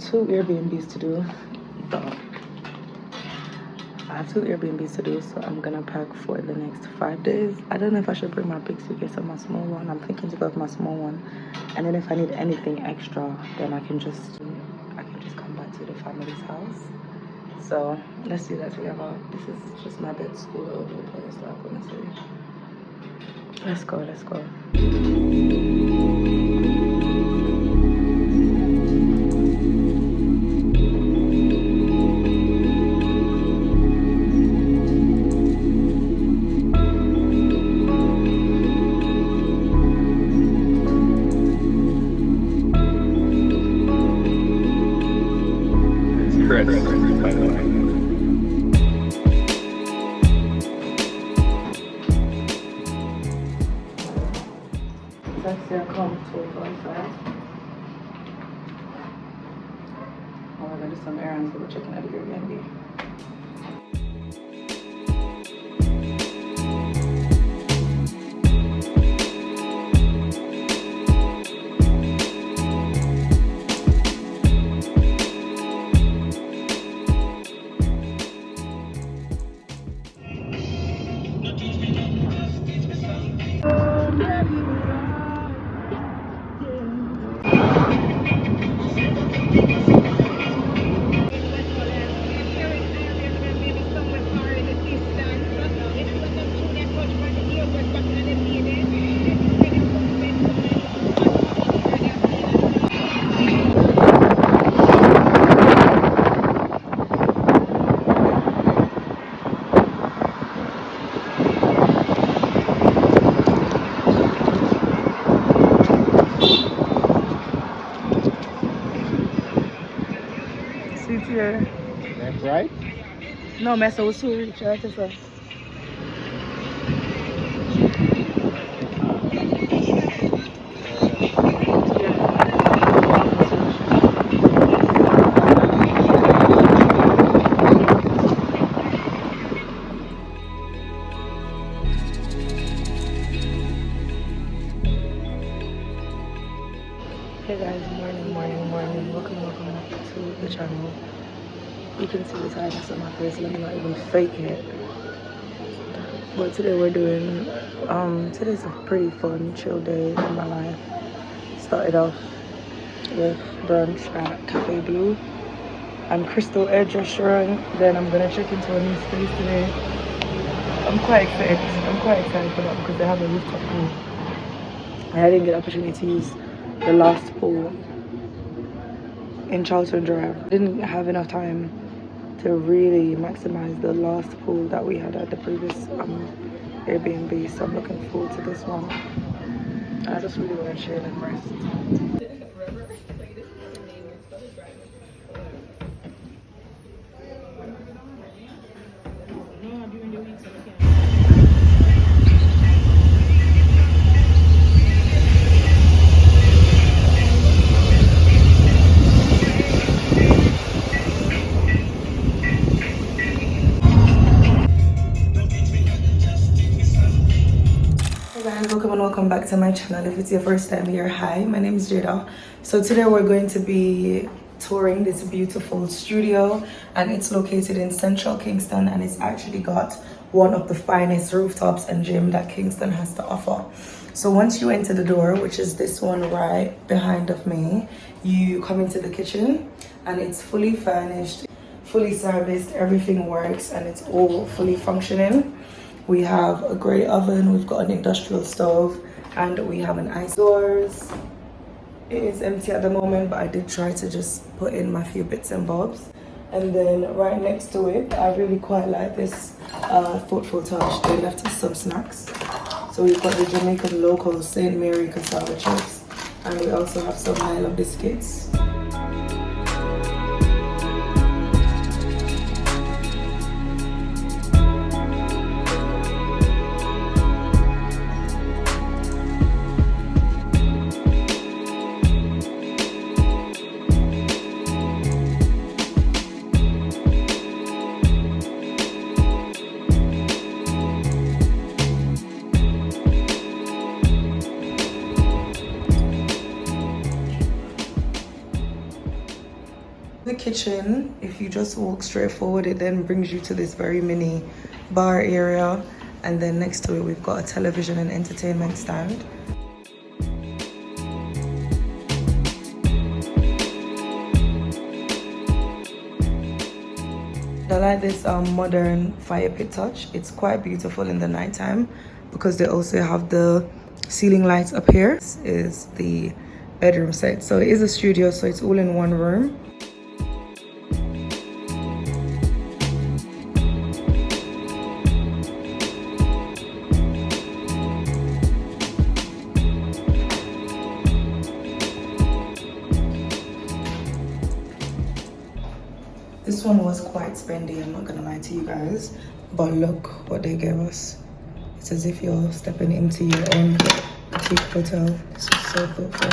2 Airbnbs to do. I have 2 Airbnbs to do, so I'm gonna pack for the next 5 days. I don't know if I should bring my big suitcase or my small one. I'm thinking to go with my small one, and then if I need anything extra, then I can just come back to the family's house. So let's do that together. This is just my bed school all over the place, like honestly. Let's go. That's their comfortable outside. Oh, we're gonna do some errands, but we're checking out the Airbnb. Here. Left, right? No, mess was too rich, right? So. Hey guys, morning. Welcome back to the channel. You can see the tiredness on my face. Let me not even fake it. But today we're doing today's a pretty fun chill day in my life. Started off with brunch at Cafe Blue and Crystal Edge restaurant. Then I'm gonna check into a new space today. I'm quite excited for that because they have a rooftop pool and I didn't get the opportunity to use the last pool in Charlton Drive. Didn't have enough time to really maximize the last pool that we had at the previous Airbnb, so I'm looking forward to this one. I just really want to chill and rest. Welcome back to my channel. If it's your first time here, hi, my name is Jada. So today we're going to be touring this beautiful studio, and it's located in central Kingston, and it's actually got one of the finest rooftops and gym that Kingston has to offer. So once you enter the door, which is this one right behind of me, you come into the kitchen and it's fully furnished, fully serviced, everything works, and it's all fully functioning. We have a great oven, we've got an industrial stove, and we have an ice doors. It is empty at the moment, but I did try to just put in my few bits and bobs. And then right next to it, I really quite like this thoughtful touch. They left us some snacks. So we've got the Jamaican local St. Mary cassava chips, and we also have some Milo biscuits. The kitchen, if you just walk straight forward, it then brings you to this very mini bar area, and then next to it we've got a television and entertainment stand. I like this modern fire pit touch. It's quite beautiful in the nighttime because they also have the ceiling lights up here. This is the bedroom set. So it is a studio, so it's all in one room. This one was quite spendy, I'm not gonna lie to you guys, but look what they gave us. It's as if you're stepping into your own boutique hotel. This is so thoughtful.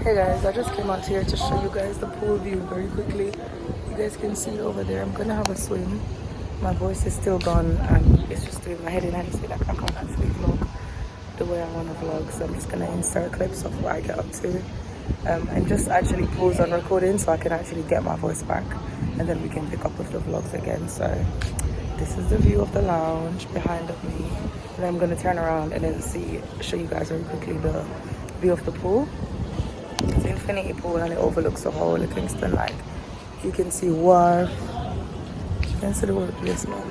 Hey guys, I just came out here to show you guys the pool view very quickly. You guys can see over there. I'm gonna have a swim. My voice is still gone and it's just doing my head in. I just feel like I can't actually vlog the way I want to vlog, so I'm just gonna insert clips of what I get up to and just actually pause on recording so I can actually get my voice back, and then we can pick up with the vlogs again. So this is the view of the lounge behind of me, and I'm gonna turn around and then show you guys very quickly the view of the pool. It's an infinity pool and it overlooks the whole of Kingston. Like you can see wharf. That's the workplace, man.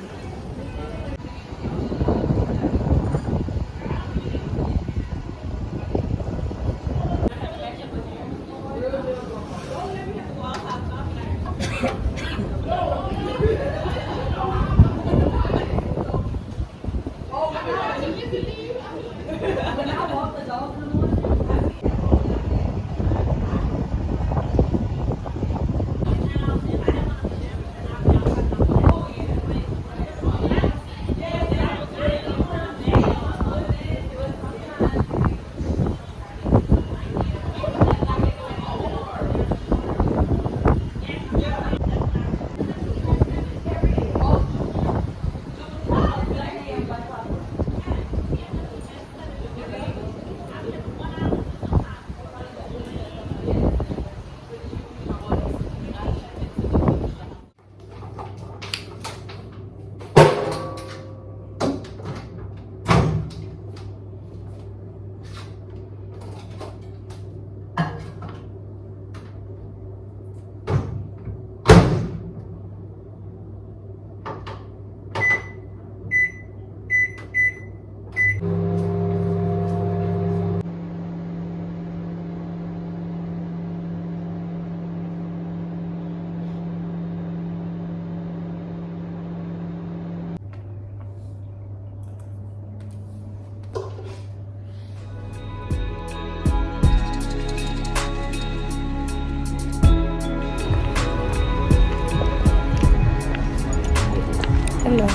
Hello.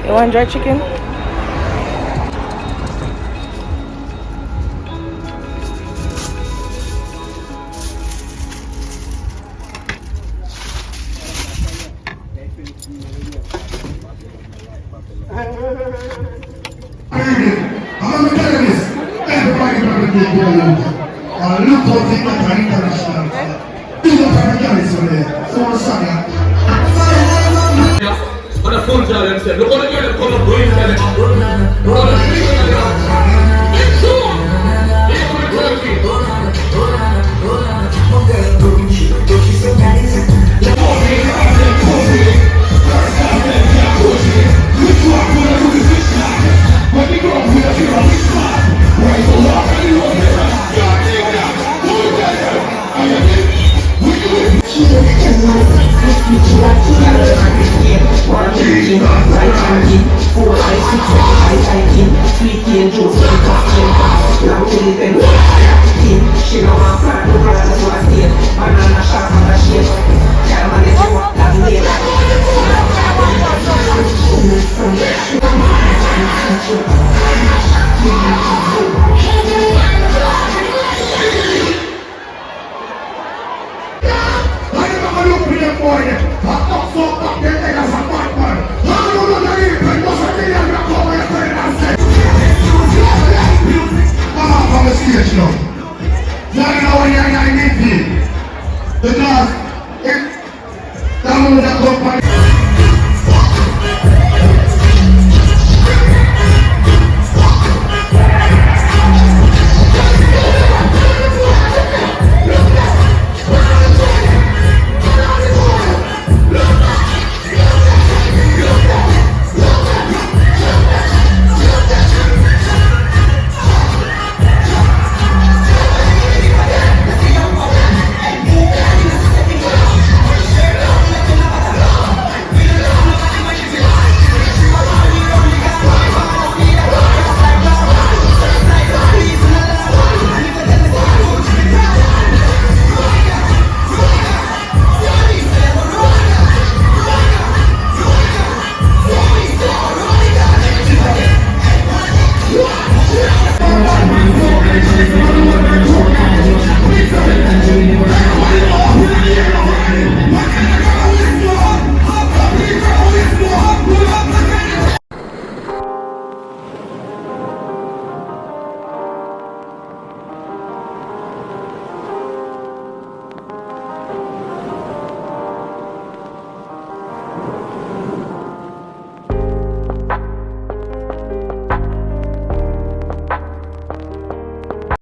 You want dry chicken?